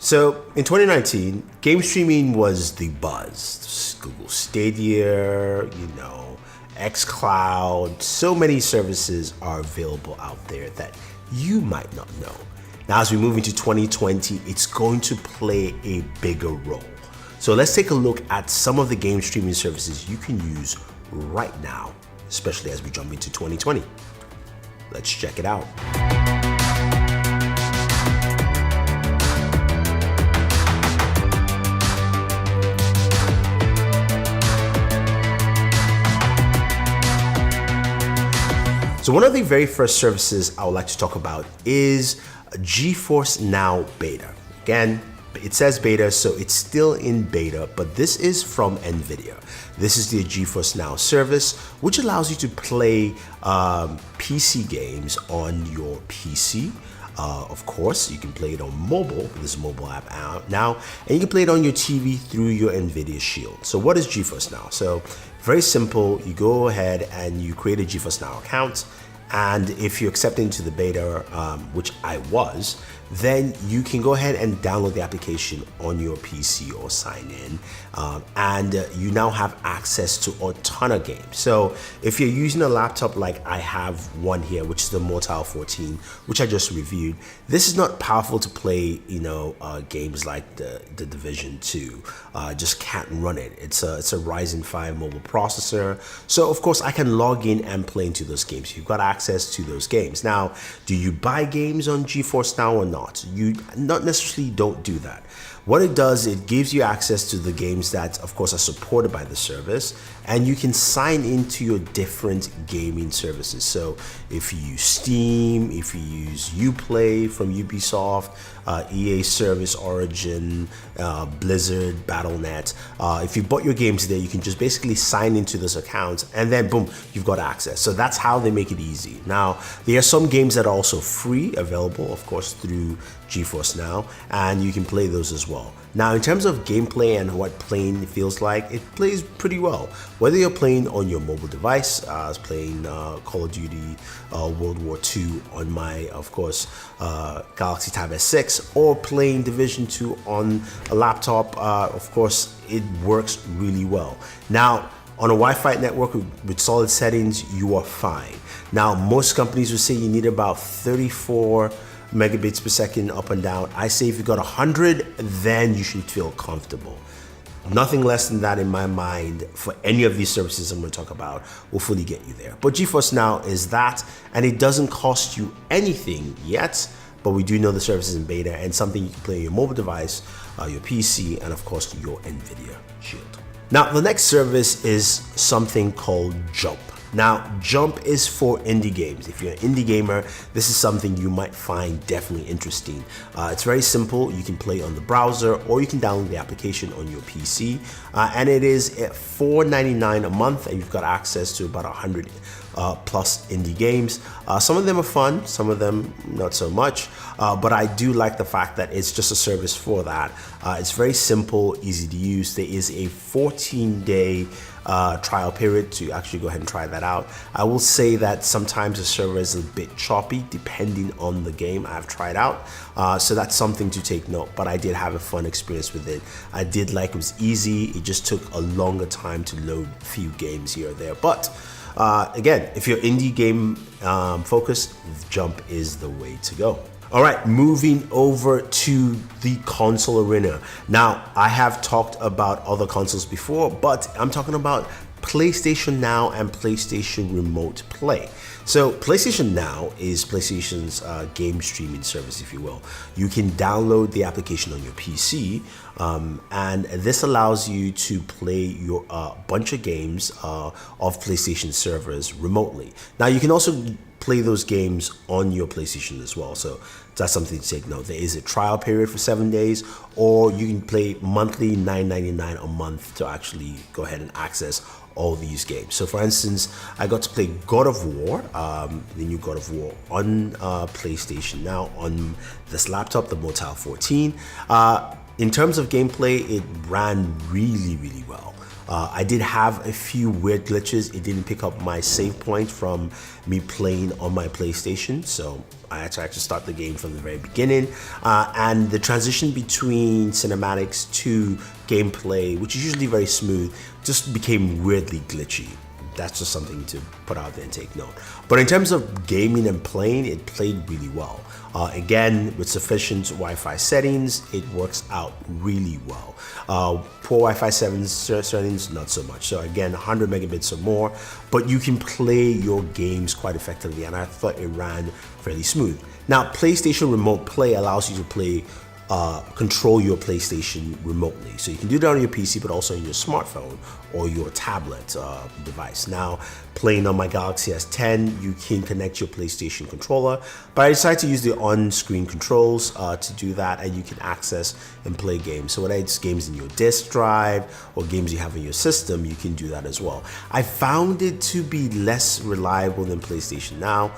So in 2019, game streaming was the buzz. Google Stadia, xCloud, so many services are available out there that you might not know. Now, as we move into 2020, it's going to play a bigger role. So let's take a look at some of the game streaming services you can use right now, especially as we jump into 2020. Let's check it out. So one of the very first services I would like to talk about is GeForce Now Beta. Again, it says beta, so it's still in beta, but this is from Nvidia. This is the GeForce Now service, which allows you to play PC games on your PC. Of course, you can play it on mobile. There's a mobile app out now, and you can play it on your TV through your Nvidia Shield. So what is GeForce Now? So very simple. You go ahead and you create a GeForce Now account, and if you accept into the beta, which I was, then you can go ahead and download the application on your PC or sign in, and you now have access to a ton of games. So if you're using a laptop like I have one here, which is the Mortal 14, which I just reviewed, this is not powerful to play, games like the Division 2. Just can't run it. It's a Ryzen 5 mobile processor. So of course I can log in and play into those games. You've got access to those games. Now, do you buy games on GeForce Now or not? You not necessarily don't do that. What it does, it gives you access to the games that, of course, are supported by the service, and you can sign into your different gaming services. So if you use Steam, if you use Uplay from Ubisoft, EA Service Origin, Blizzard, Battle.net, if you bought your games there, you can just basically sign into those accounts, and then boom, you've got access. So that's how they make it easy. Now, there are some games that are also free, available, of course, through GeForce Now, and you can play those as well. Now, in terms of gameplay and what playing feels like, it plays pretty well. Whether you're playing on your mobile device, I was playing Call of Duty World War II on my, of course, Galaxy Tab S6, or playing Division 2 on a laptop, of course, it works really well. Now, on a Wi-Fi network with solid settings, you are fine. Now, most companies will say you need about 34 megabits per second up and down. I say if you got 100, then you should feel comfortable. Nothing less than that in my mind for any of these services I'm going to talk about will fully get you there. But GeForce Now is that, and it doesn't cost you anything yet, but we do know the service is in beta and something you can play on your mobile device, your PC, and of course your Nvidia Shield. Now, the next service is something called Jump. Now, Jump is for indie games. If you're an indie gamer, this is something you might find definitely interesting. It's very simple. You can play on the browser, or you can download the application on your PC. And it is at $4.99 a month, and you've got access to about 100 plus indie games. Some of them are fun, some of them not so much, but I do like the fact that it's just a service for that. It's very simple, easy to use. There is a 14-day trial period to actually go ahead and try that out. I will say that sometimes the server is a bit choppy depending on the game I've tried out, so that's something to take note, but I did have a fun experience with it. I did like it was easy. It just took a longer time to load a few games here or there, but again, if you're indie game focused, Jump is the way to go. All right, moving over to the console arena. Now, I have talked about other consoles before, but I'm talking about PlayStation Now and PlayStation Remote Play. So PlayStation Now is PlayStation's game streaming service, if you will. You can download the application on your PC, and this allows you to play your bunch of games of PlayStation servers remotely. Now, you can also play those games on your PlayStation as well, so that's something to take note. There is a trial period for 7 days, or you can play monthly $9.99 a month to actually go ahead and access all these games. So for instance, I got to play God of War, the new God of War on PlayStation Now on this laptop, the Mortal 14. In terms of gameplay, it ran really well. I did have a few weird glitches. It didn't pick up my save point from me playing on my PlayStation, so I had to actually start the game from the very beginning. And the transition between cinematics to gameplay, which is usually very smooth, just became weirdly glitchy. That's just something to put out there and take note. But in terms of gaming and playing, it played really well. Again, with sufficient Wi-Fi settings, it works out really well. Poor Wi-Fi settings, not so much. So again, 100 megabits or more, but you can play your games quite effectively, and I thought it ran fairly smooth. Now, PlayStation Remote Play allows you to control your PlayStation remotely. So you can do that on your PC, but also on your smartphone or your tablet device. Now, playing on my Galaxy S10, you can connect your PlayStation controller, but I decided to use the on-screen controls to do that, and you can access and play games. So whether it's games in your disk drive or games you have in your system, you can do that as well. I found it to be less reliable than PlayStation Now,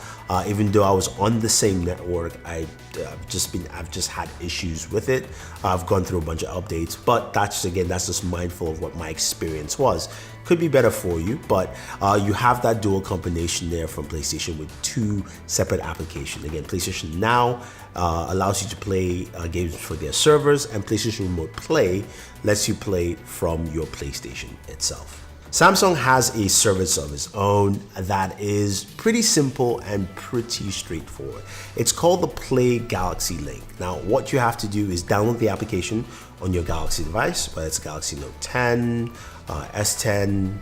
even though I was on the same network. I've just had issues with it. I've gone through a bunch of updates, but that's just mindful of what my experience was. Could be better for you, but you have that dual combination there from PlayStation with two separate applications. Again, PlayStation Now allows you to play games for their servers, and PlayStation Remote Play lets you play from your PlayStation itself. Samsung has a service of its own that is pretty simple and pretty straightforward. It's called the Play Galaxy Link. Now, what you have to do is download the application on your Galaxy device, whether it's Galaxy Note 10, S10,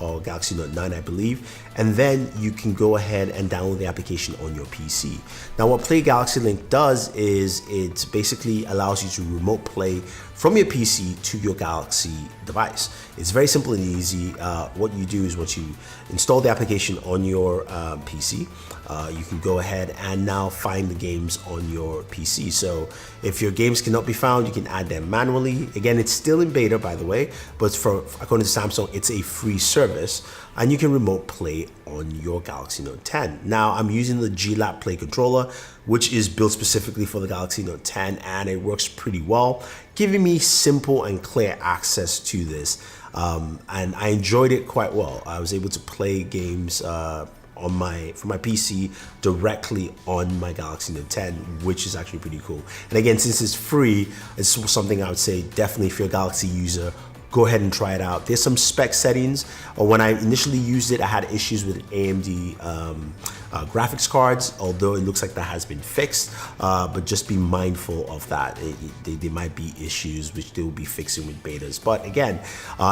or Galaxy Note 9, I believe, and then you can go ahead and download the application on your PC. Now, what Play Galaxy Link does is it basically allows you to remote play from your PC to your Galaxy device. It's very simple and easy. What you do is once you install the application on your PC, you can go ahead and now find the games on your PC. So if your games cannot be found, you can add them manually. Again, it's still in beta, by the way, but according to Samsung, it's a free service, and you can remote play on your Galaxy Note 10. Now, I'm using the G-Lab Play controller, which is built specifically for the Galaxy Note 10, and it works pretty well, giving me simple and clear access to this. And I enjoyed it quite well. I was able to play games from my PC directly on my Galaxy Note 10, which is actually pretty cool. And again, since it's free, it's something I would say definitely if you're a Galaxy user, go ahead and try it out. There's some spec settings. When I initially used it, I had issues with AMD graphics cards, although it looks like that has been fixed, but just be mindful of that. There might be issues which they will be fixing with betas. But again,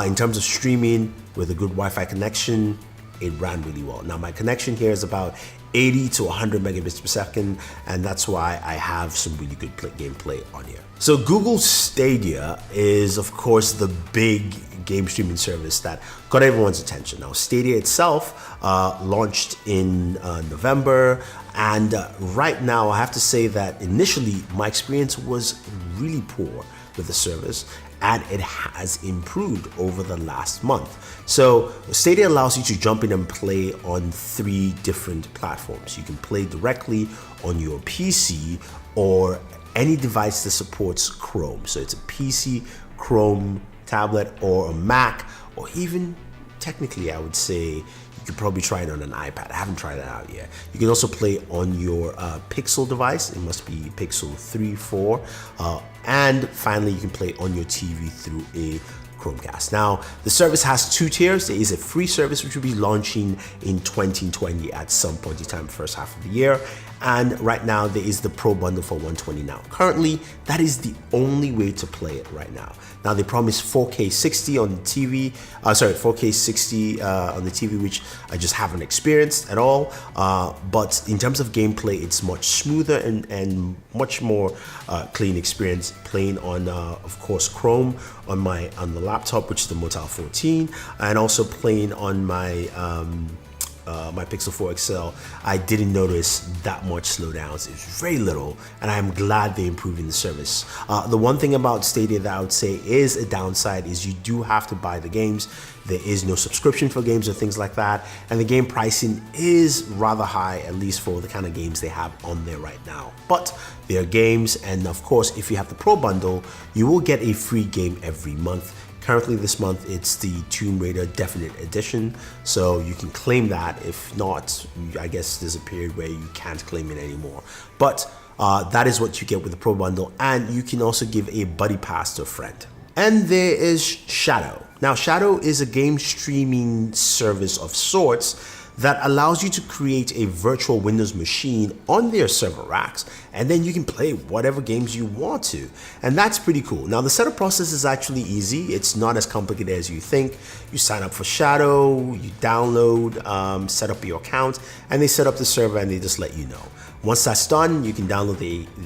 in terms of streaming with a good Wi-Fi connection, it ran really well. Now, my connection here is about 80 to 100 megabits per second, and that's why I have some really good gameplay on here. So Google Stadia is, of course, the big game streaming service that got everyone's attention. Now, Stadia itself launched in November, and right now I have to say that initially my experience was really poor with the service, and it has improved over the last month. So Stadia allows you to jump in and play on 3 different platforms. You can play directly on your PC or any device that supports Chrome. So it's a PC, Chrome, tablet, or a Mac, or even technically I would say you could probably try it on an iPad. I haven't tried it out yet. You can also play on your Pixel device. It must be Pixel 3, 4. And finally, you can play on your TV through a Chromecast. Now, the service has 2 tiers. There is a free service which will be launching in 2020 at some point in time, first half of the year. And right now, there is the Pro bundle for $120 now. Currently, that is the only way to play it right now. Now, they promise 4K 60 on the TV, 4K 60 on the TV, which I just haven't experienced at all. But in terms of gameplay, it's much smoother and much more clean experience playing on, of course, Chrome on the laptop, which is the Moto 14, and also playing on my my Pixel 4 XL. I didn't notice that much slowdowns. It was very little, and I'm glad they're improving the service. The one thing about Stadia that I would say is a downside is you do have to buy the games. There is no subscription for games or things like that, and the game pricing is rather high, at least for the kind of games they have on there right now. But there are games, and of course, if you have the Pro bundle, you will get a free game every month, Currently this month, it's the Tomb Raider Definite Edition, so you can claim that. If not, I guess there's a period where you can't claim it anymore. But that is what you get with the Pro Bundle, and you can also give a buddy pass to a friend. And there is Shadow. Now, Shadow is a game streaming service of sorts that allows you to create a virtual Windows machine on their server racks, and then you can play whatever games you want to. And that's pretty cool. Now, the setup process is actually easy. It's not as complicated as you think. You sign up for Shadow, you download, set up your account, and they set up the server and they just let you know. Once that's done, you can download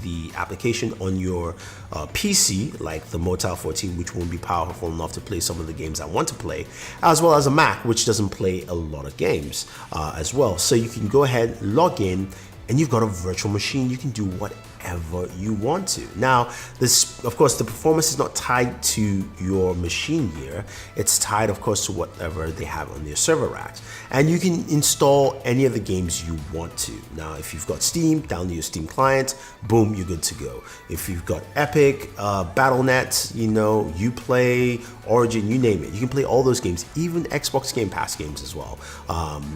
the application on your PC, like the Motel 14, which won't be powerful enough to play some of the games I want to play, as well as a Mac, which doesn't play a lot of games as well. So you can go ahead, log in, and you've got a virtual machine. You can do whatever you want to. Now, this, of course, the performance is not tied to your machine here. It's tied, of course, to whatever they have on their server racks. And you can install any of the games you want to. Now, if you've got Steam, download your Steam client, boom, you're good to go. If you've got Epic, Battle.net, Uplay, Origin, you name it, you can play all those games, even Xbox Game Pass games as well.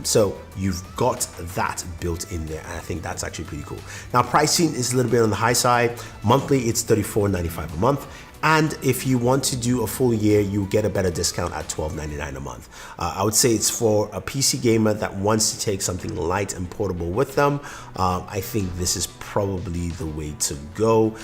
So you've got that built in there, and I think that's actually pretty cool. Now, pricing is a little bit on the high side. Monthly, it's $34.95 a month. And if you want to do a full year, you get a better discount at $12.99 a month. I would say it's for a PC gamer that wants to take something light and portable with them. I think this is probably the way to go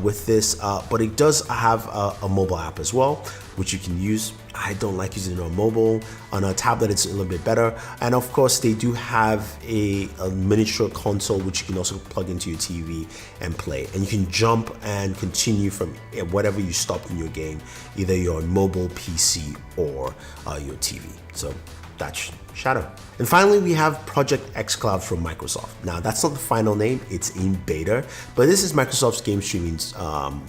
with this. But it does have a mobile app as well, which you can use. I don't like using it on mobile. On a tablet, it's a little bit better. And of course, they do have a miniature console, which you can also plug into your TV and play. And you can jump and continue from whatever you stopped in your game, either your mobile, PC, or your TV. So that's Shadow. And finally, we have Project xCloud from Microsoft. Now, that's not the final name, it's in beta, but this is Microsoft's game streaming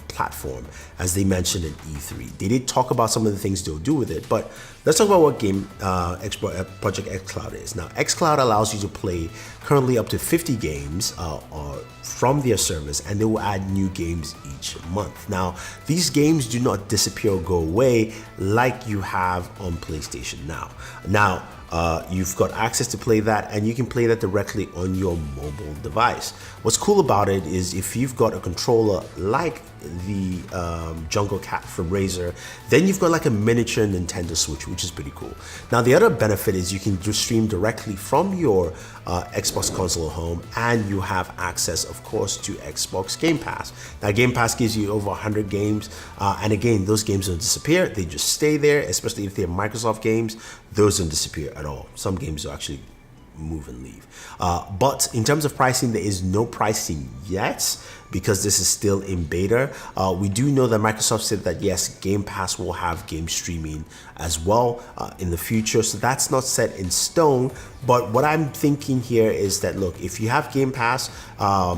platform, as they mentioned in E3. They did talk about some of the things they'll do with it, but let's talk about what Project xCloud is. Now, xCloud allows you to play currently up to 50 games from their service, and they will add new games each month. Now, these games do not disappear or go away like you have on PlayStation Now. You've got access to play that, and you can play that directly on your mobile device. What's cool about it is if you've got a controller like the Jungle Cat from Razer, then you've got like a miniature Nintendo Switch, which is pretty cool. Now, the other benefit is you can just stream directly from your Xbox console at home, and you have access, of course, to Xbox Game Pass. Now, Game Pass gives you over 100 games, and again, those games don't disappear. They just stay there, especially if they're Microsoft games. Those don't disappear at all. Some games will actually move and leave. But in terms of pricing, there is no pricing yet because this is still in beta. We do know that Microsoft said that yes, Game Pass will have game streaming as well in the future. So that's not set in stone. But what I'm thinking here is that, look, if you have Game Pass,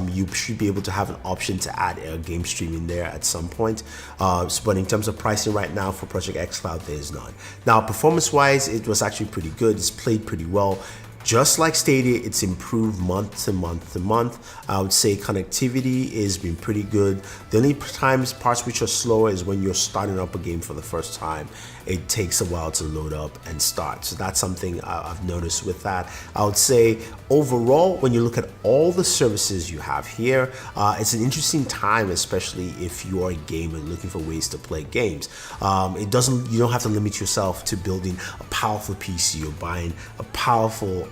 you should be able to have an option to add game streaming there at some point. But in terms of pricing right now for Project xCloud, there is none. Now, performance-wise, it was actually pretty good. It's played pretty well. Just like Stadia, it's improved month to month to month. I would say connectivity has been pretty good. The only parts which are slower is when you're starting up a game for the first time. It takes a while to load up and start. So that's something I've noticed with that. I would say overall, when you look at all the services you have here, it's an interesting time, especially if you are a gamer looking for ways to play games. You don't have to limit yourself to building a powerful PC or buying a powerful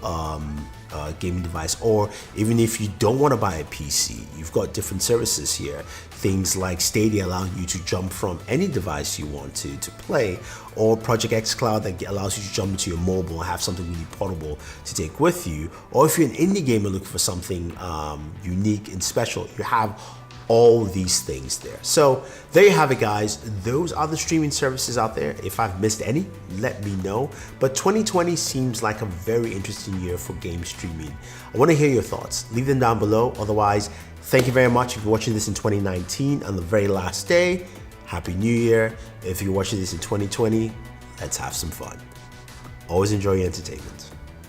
gaming device, or even if you don't want to buy a PC, you've got different services here. Things like Stadia allow you to jump from any device you want to play, or Project xCloud that allows you to jump into your mobile and have something really portable to take with you. Or if you're an indie gamer looking for something unique and special, you have all these things there. So there you have it, guys. Those are the streaming services out there. If I've missed any, let me know. But 2020 seems like a very interesting year for game streaming. I want to hear your thoughts. Leave them down below. Otherwise, thank you very much if you're watching this in 2019 on the very last day. Happy New Year. If you're watching this in 2020, let's have some fun. Always enjoy your entertainment.